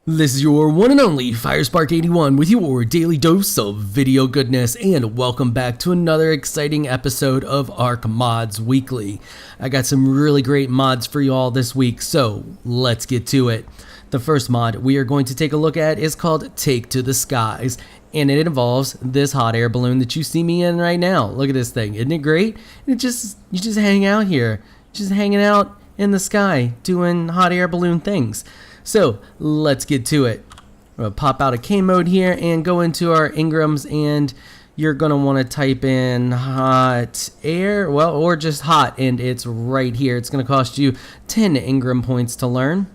This is your one and only FireSpark81 with your daily dose of video goodness, and welcome back to another exciting episode of Ark Mods Weekly. I got some really great mods for you all this week, so let's get to it. The first mod we are going to take a look at is called Take to the Skies, and it involves this hot air balloon that you see me in right now. Look at this thing, isn't it great? You just hang out here, just hanging out in the sky doing hot air balloon things. So let's get to it. I'm going to pop out of K mode here and go into our Ingrams, and you're going to want to type in hot air, well, or just hot, and it's right here. It's going to cost you 10 Ingram points to learn.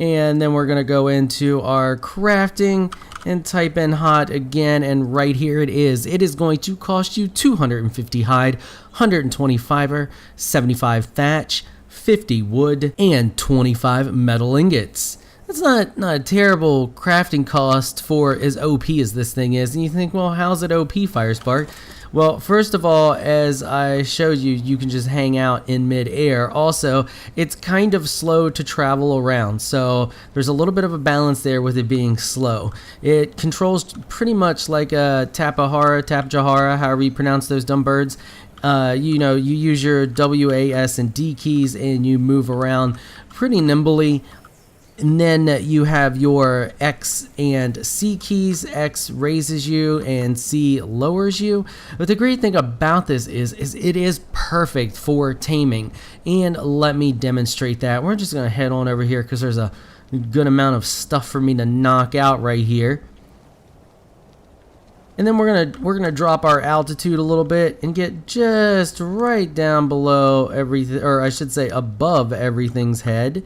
And then we're going to go into our crafting and type in hot again, and right here it is. It is going to cost you 250 hide, 120 fiber, 75 thatch, 50 wood, and 25 metal ingots. That's not a terrible crafting cost for as OP as this thing is. And you think, well, how's it OP, FireSpark? Well, first of all, as I showed you, you can just hang out in mid-air. Also, it's kind of slow to travel around, so there's a little bit of a balance there with it being slow. It controls pretty much like a Tapjahara, however you pronounce those dumb birds. You use your W, A, S, and D keys, and you move around pretty nimbly. And then you have your X and C keys. X raises you and C lowers you. But the great thing about this is it is perfect for taming. And let me demonstrate that. We're just going to head on over here because there's a good amount of stuff for me to knock out right here. And then we're gonna drop our altitude a little bit and get just right down below everything, or I should say above everything's head.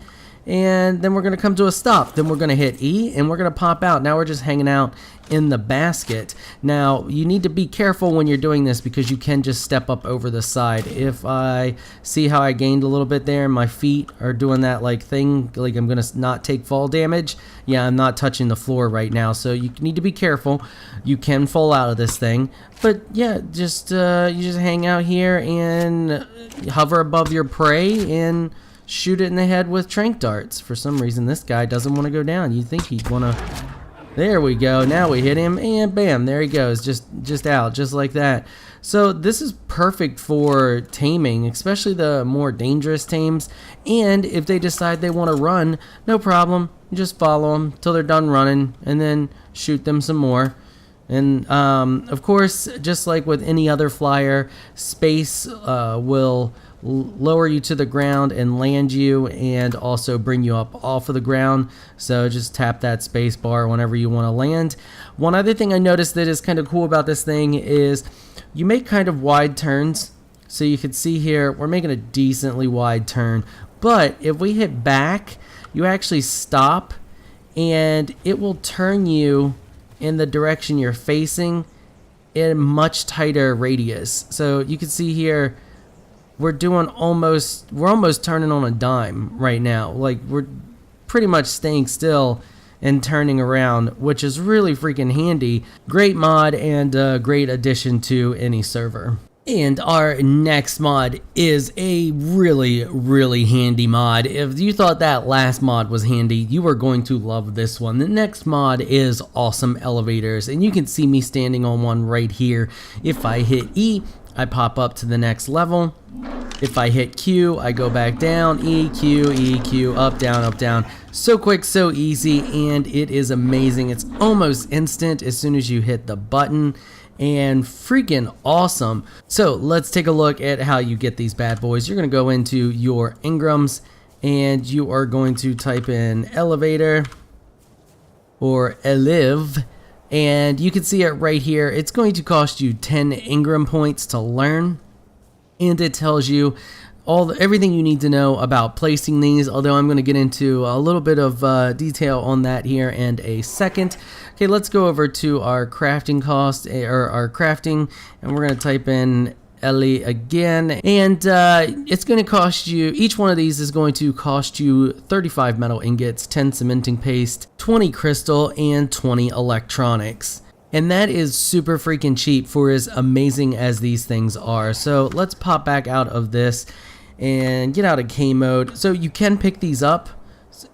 And then we're going to come to a stop. Then we're going to hit E and we're going to pop out. Now we're just hanging out in the basket. Now you need to be careful when you're doing this because you can just step up over the side. If I see how I gained a little bit there and my feet are doing that thing, like I'm going to not take fall damage. Yeah, I'm not touching the floor right now, so you need to be careful. You can fall out of this thing. But yeah, you just hang out here and hover above your prey and shoot it in the head with tranq darts. For some reason, this guy doesn't want to go down. You'd think he'd want to. There we go. Now we hit him, and bam, there he goes. Just out, just like that. So this is perfect for taming, especially the more dangerous tames. And if they decide they want to run, no problem. You just follow them till they're done running, and then shoot them some more. And of course, just like with any other flyer, space will lower you to the ground and land you, and also bring you up off of the ground. So just tap that space bar whenever you want to land. One other thing I noticed that is kind of cool about this thing is you make kind of wide turns. So you can see here we're making a decently wide turn, but if we hit back, you actually stop and it will turn you in the direction you're facing in a much tighter radius. So you can see here we're almost turning on a dime right now. Like, we're pretty much staying still and turning around, which is really freaking handy. Great mod and a great addition to any server. And our next mod is a really, really handy mod. If you thought that last mod was handy, you are going to love this one. The next mod is awesome elevators, and you can see me standing on one right here. If I hit E, I pop up to the next level. If I hit Q, I go back down. E, Q, up, down, up, down. So quick, so easy, and it is amazing. It's almost instant as soon as you hit the button, and freaking awesome. So let's take a look at how you get these bad boys. You're going to go into your Ingrams, and you are going to type in elevator or eliv. And you can see it right here. It's going to cost you 10 Ingram points to learn, and it tells you everything you need to know about placing these, although I'm going to get into a little bit of detail on that here in a second. Okay, let's go over to our crafting cost, or our crafting, and we're going to type in Ellie again, and it's going to cost you, each one of these is going to cost you 35 metal ingots, 10 cementing paste, 20 crystal, and 20 electronics. And that is super freaking cheap for as amazing as these things are. So let's pop back out of this and get out of K mode. So you can pick these up.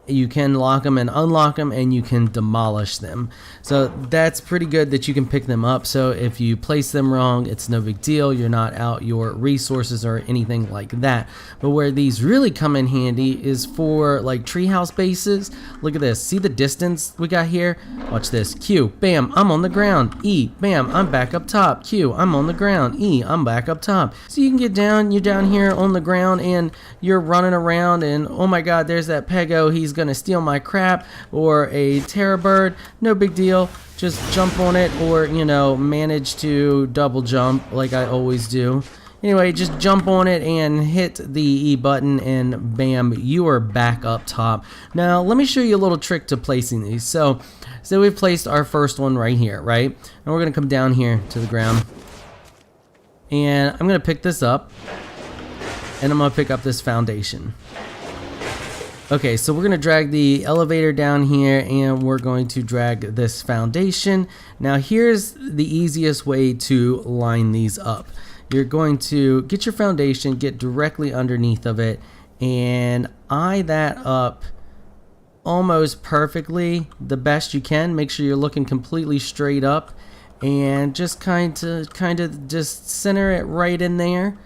You can lock them and unlock them, and you can demolish them. So that's pretty good that you can pick them up. So if you place them wrong, it's no big deal. You're not out your resources or anything like that. But where these really come in handy is for like treehouse bases. Look at this. See the distance we got here? Watch this. Q, bam, I'm on the ground. E, bam, I'm back up top. Q, I'm on the ground. E, I'm back up top. So you can get down, you're down here on the ground and you're running around and oh my god, there's that Pego. He's gonna steal my crap, or a terror bird. No big deal. Just jump on it, or you know, manage to double jump like I always do. Anyway, just jump on it and hit the E button and bam, you are back up top. Now let me show you a little trick to placing these. So we've placed our first one right here, right? And we're gonna come down here to the ground, and I'm gonna pick this up, and I'm gonna pick up this foundation. Okay, so we're going to drag the elevator down here, and we're going to drag this foundation. Now here's the easiest way to line these up. You're going to get your foundation, get directly underneath of it, and eye that up almost perfectly, the best you can. Make sure you're looking completely straight up, and just kind of just center it right in there,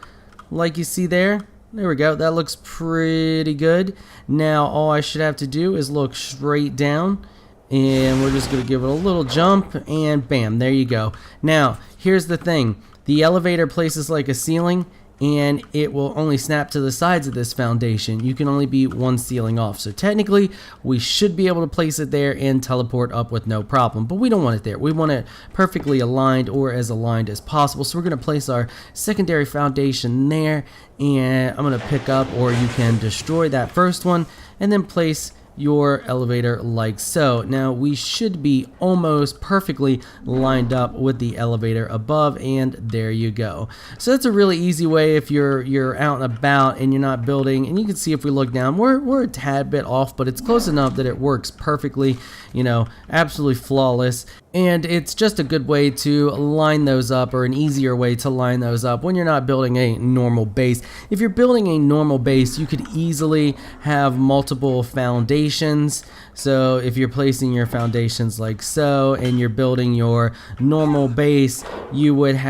like you see there. There we go. That looks pretty good. Now all I should have to do is look straight down, and we're just going to give it a little jump, and bam, there you go. Now here's the thing. The elevator places like a ceiling, and it will only snap to the sides of this foundation. You can only be one ceiling off. So technically we should be able to place it there and teleport up with no problem, but we don't want it there. We want it perfectly aligned, or as aligned as possible. So we're going to place our secondary foundation there, and I'm going to pick up, or you can destroy that first one and then place your elevator like so. Now we should be almost perfectly lined up with the elevator above, and there you go. So that's a really easy way if you're out and about and you're not building. And you can see if we look down, we're a tad bit off, but it's close enough that it works perfectly, you know, absolutely flawless. And it's just a good way to line those up, or an easier way to line those up when you're not building a normal base. If you're building a normal base, you could easily have multiple foundations. So if you're placing your foundations like so, and you're building your normal base, you would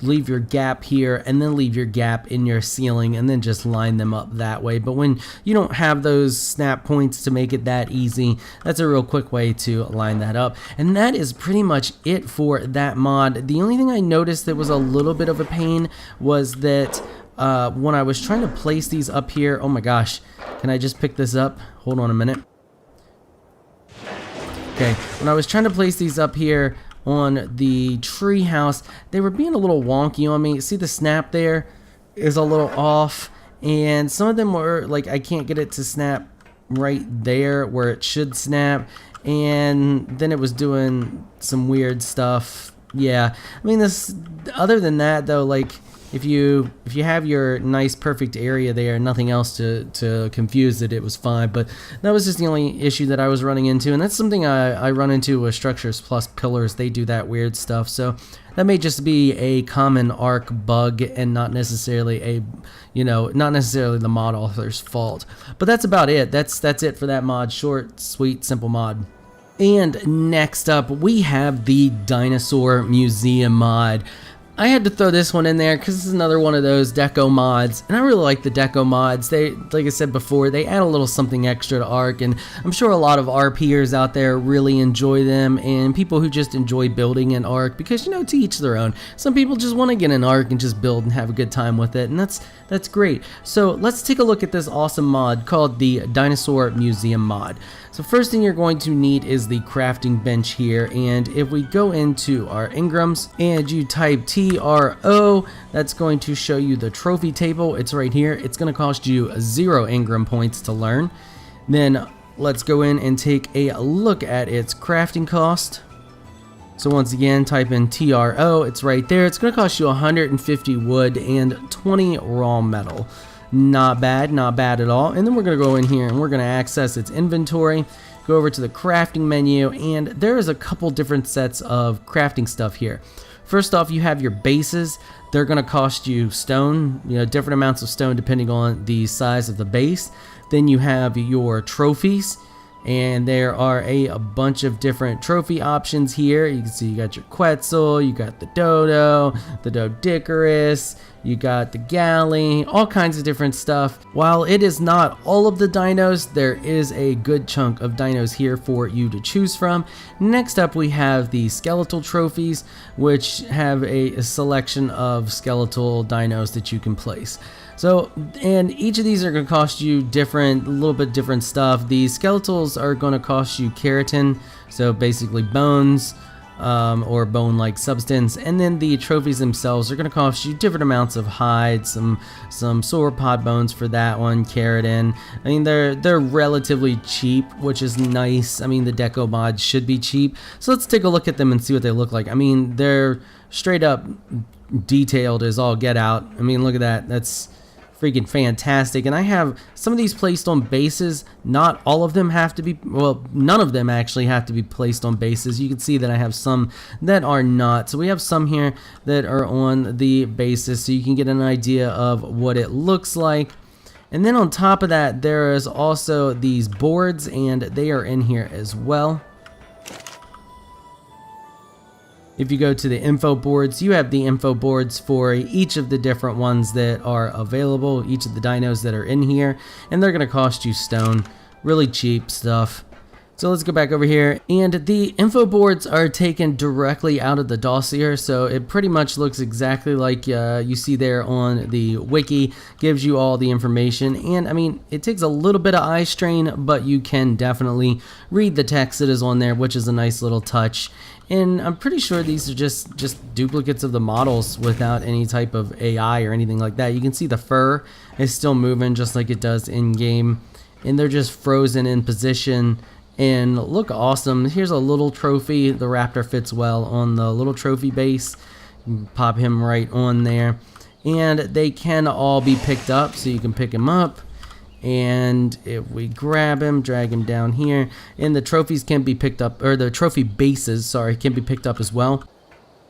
leave your gap here, and then leave your gap in your ceiling, and then just line them up that way. But when you don't have those snap points to make it that easy, that's a real quick way to line that up. And that is pretty much it for that mod. The only thing I noticed that was a little bit of a pain was that when I was trying to place these up here, oh my gosh, can I just pick this up? Hold on a minute. Okay, when I was trying to place these up here on the tree house, they were being a little wonky on me. See, the snap there is a little off, and some of them were like, I can't get it to snap right there where it should snap, and then it was doing some weird stuff. Yeah, I mean, this, other than that though, like if you have your nice perfect area there, nothing else to confuse it, it was fine. But that was just the only issue that I was running into, and that's something I run into with structures plus pillars. They do that weird stuff, so that may just be a common Ark bug, and not necessarily not necessarily the mod author's fault. But that's about it. That's it for that mod. Short, sweet, simple mod. And next up we have the Dinosaur Museum mod. I had to throw this one in there because this is another one of those deco mods, and I really like the deco mods. They, like I said before, they add a little something extra to Ark, and I'm sure a lot of RPers out there really enjoy them, and people who just enjoy building in Ark, because, you know, to each their own. Some people just want to get in Ark and just build and have a good time with it, and that's great. So let's take a look at this awesome mod called the Dinosaur Museum mod. So first thing you're going to need is the crafting bench here, and if we go into our Engrams and you type TRO, that's going to show you the trophy table. It's right here. It's going to cost you 0 Engram points to learn. Then let's go in and take a look at its crafting cost. So once again, type in TRO, it's right there. It's going to cost you 150 wood and 20 raw metal. Not bad, not bad at all. And then we're going to go in here and we're going to access its inventory, go over to the crafting menu, and there is a couple different sets of crafting stuff here. First off, you have your bases. They're going to cost you stone, different amounts of stone depending on the size of the base. Then you have your trophies, and there are a bunch of different trophy options here. You can see you got your Quetzal, you got the Dodo, the Doedicurus, you got the Galley, all kinds of different stuff. While it is not all of the dinos, there is a good chunk of dinos here for you to choose from. Next up, we have the skeletal trophies, which have a selection of skeletal dinos that you can place. So, and each of these are going to cost you a little bit different stuff. The skeletals are going to cost you keratin, so basically bones, or bone-like substance, and then the trophies themselves are going to cost you different amounts of hide, some sauropod bones for that one, keratin. I mean, they're relatively cheap, which is nice. I mean, the deco mods should be cheap, so let's take a look at them and see what they look like. I mean, they're straight up detailed as all get out. I mean, look at that. That's freaking fantastic. And I have some of these placed on bases. Not all of them have to be, well, none of them actually have to be placed on bases. You can see that I have some that are not. So we have some here that are on the bases, so you can get an idea of what it looks like. And then on top of that, there is also these boards, and they are in here as well. If you go to the info boards, you have the info boards for each of the different ones that are available, each of the dinos that are in here, and they're going to cost you stone. Really cheap stuff. So let's go back over here, and the info boards are taken directly out of the dossier, so it pretty much looks exactly like you see there on the wiki. Gives you all the information, and I mean, it takes a little bit of eye strain, but you can definitely read the text that is on there, which is a nice little touch. And I'm pretty sure these are just duplicates of the models without any type of AI or anything like that. You can see the fur is still moving just like it does in game, and they're just frozen in position and look awesome. Here's a little trophy. The raptor fits well on the little trophy base. Pop him right on there, and they can all be picked up, so you can pick him up. And if we grab him, drag him down here, and the trophies can be picked up, or the trophy bases, sorry, can be picked up as well.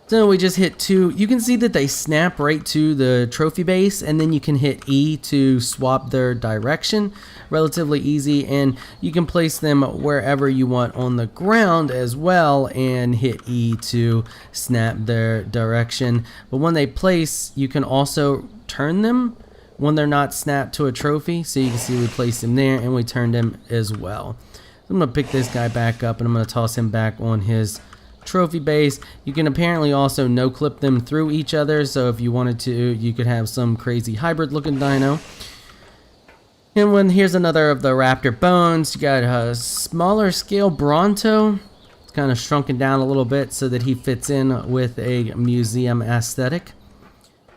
So we just hit 2. You can see that they snap right to the trophy base, and then you can hit E to swap their direction. Relatively easy, and you can place them wherever you want on the ground as well, and hit E to snap their direction. But when they place, you can also turn them when they're not snapped to a trophy. So you can see we placed him there, and we turned him as well. So I'm going to pick this guy back up, and I'm going to toss him back on his trophy base. You can apparently also no clip them through each other, so if you wanted to, you could have some crazy hybrid looking dino. And here's another of the raptor bones. You got a smaller scale Bronto. It's kind of shrunken down a little bit so that he fits in with a museum aesthetic.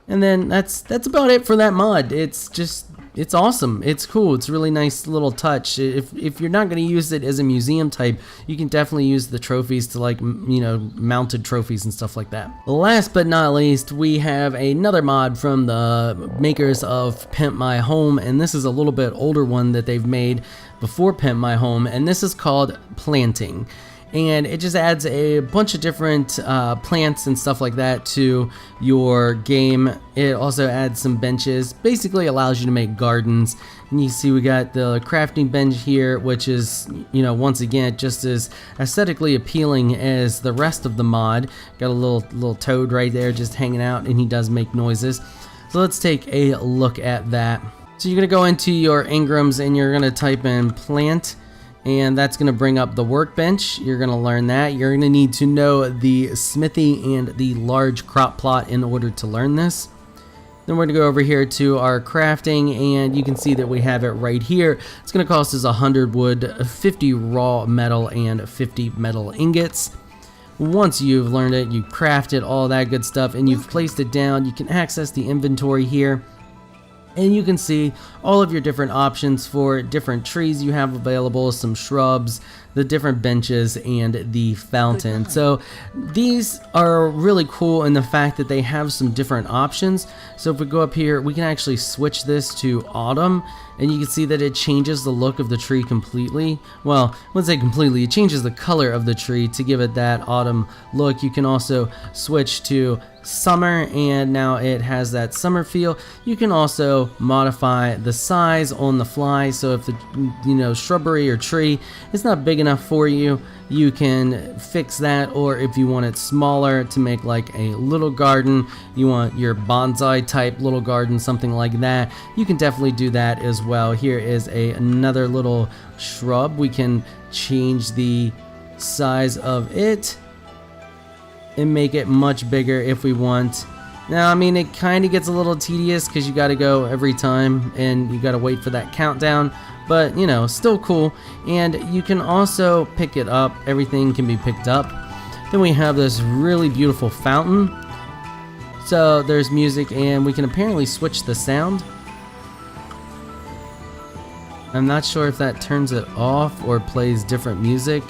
And then that's about it for that mod. It's awesome. It's cool. It's a really nice little touch. If you're not going to use it as a museum type, you can definitely use the trophies to, like, mounted trophies and stuff like that. Last but not least, we have another mod from the makers of Pimp My Home, and this is a little bit older one that they've made before Pimp My Home, and this is called Planting. And it just adds a bunch of different plants and stuff like that to your game. It also adds some benches, basically allows you to make gardens. And you see we got the crafting bench here, which is, once again, just as aesthetically appealing as the rest of the mod. Got a little toad right there just hanging out, and he does make noises. So let's take a look at that. So you're going to go into your engrams, and you're going to type in plant. And that's going to bring up the workbench. You're going to learn that. You're going to need to know the smithy and the large crop plot in order to learn this. Then we're going to go over here to our crafting, and you can see that we have it right here. It's going to cost us 100 wood, 50 raw metal, and 50 metal ingots. Once you've learned it, you crafted all that good stuff, and you've placed it down, you can access the inventory here. And you can see all of your different options for different trees you have available, some shrubs, the different benches, and the fountain. So these are really cool in the fact that they have some different options. So if we go up here, we can actually switch this to autumn, and you can see that it changes the look of the tree completely. Well, I wouldn't say completely, it changes the color of the tree to give it that autumn look. You can also switch to summer, and now it has that summer feel. You can also modify the size on the fly, so if the shrubbery or tree is not big enough for you, you can fix that. Or if you want it smaller to make like a little garden, you want your bonsai type little garden, something like that, you can definitely do that as well. Here is another little shrub. We can change the size of it and make it much bigger if we want. Now, I mean, it kind of gets a little tedious because you got to go every time and you got to wait for that countdown, but still cool. And you can also pick it up. Everything can be picked up. Then we have this really beautiful fountain. So there's music, and we can apparently switch the sound. I'm not sure if that turns it off or plays different music.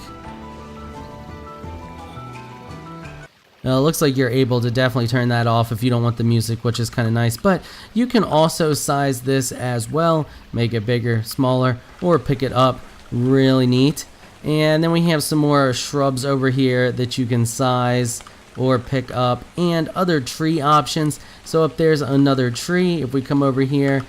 It looks like you're able to definitely turn that off if you don't want the music, which is kind of nice. But you can also size this as well, make it bigger, smaller, or pick it up. Really neat. And then we have some more shrubs over here that you can size or pick up, and other tree options. So if there's another tree, if we come over here,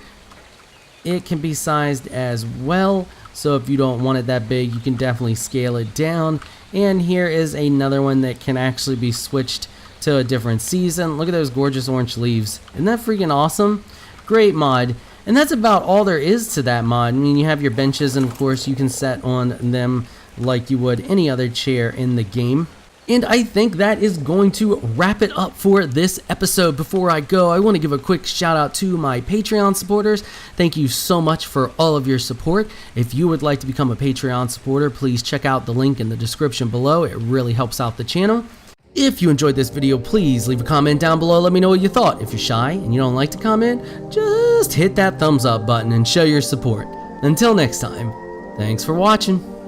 it can be sized as well. So if you don't want it that big, you can definitely scale it down. And here is another one that can actually be switched to a different season. Look at those gorgeous orange leaves. Isn't that freaking awesome? Great mod. And that's about all there is to that mod. I mean, you have your benches, and of course you can set on them like you would any other chair in the game. And I think that is going to wrap it up for this episode. Before I go, I want to give a quick shout out to my Patreon supporters. Thank you so much for all of your support. If you would like to become a Patreon supporter, please check out the link in the description below. It really helps out the channel. If you enjoyed this video, please leave a comment down below. Let me know what you thought. If you're shy and you don't like to comment, just hit that thumbs up button and show your support. Until next time, thanks for watching.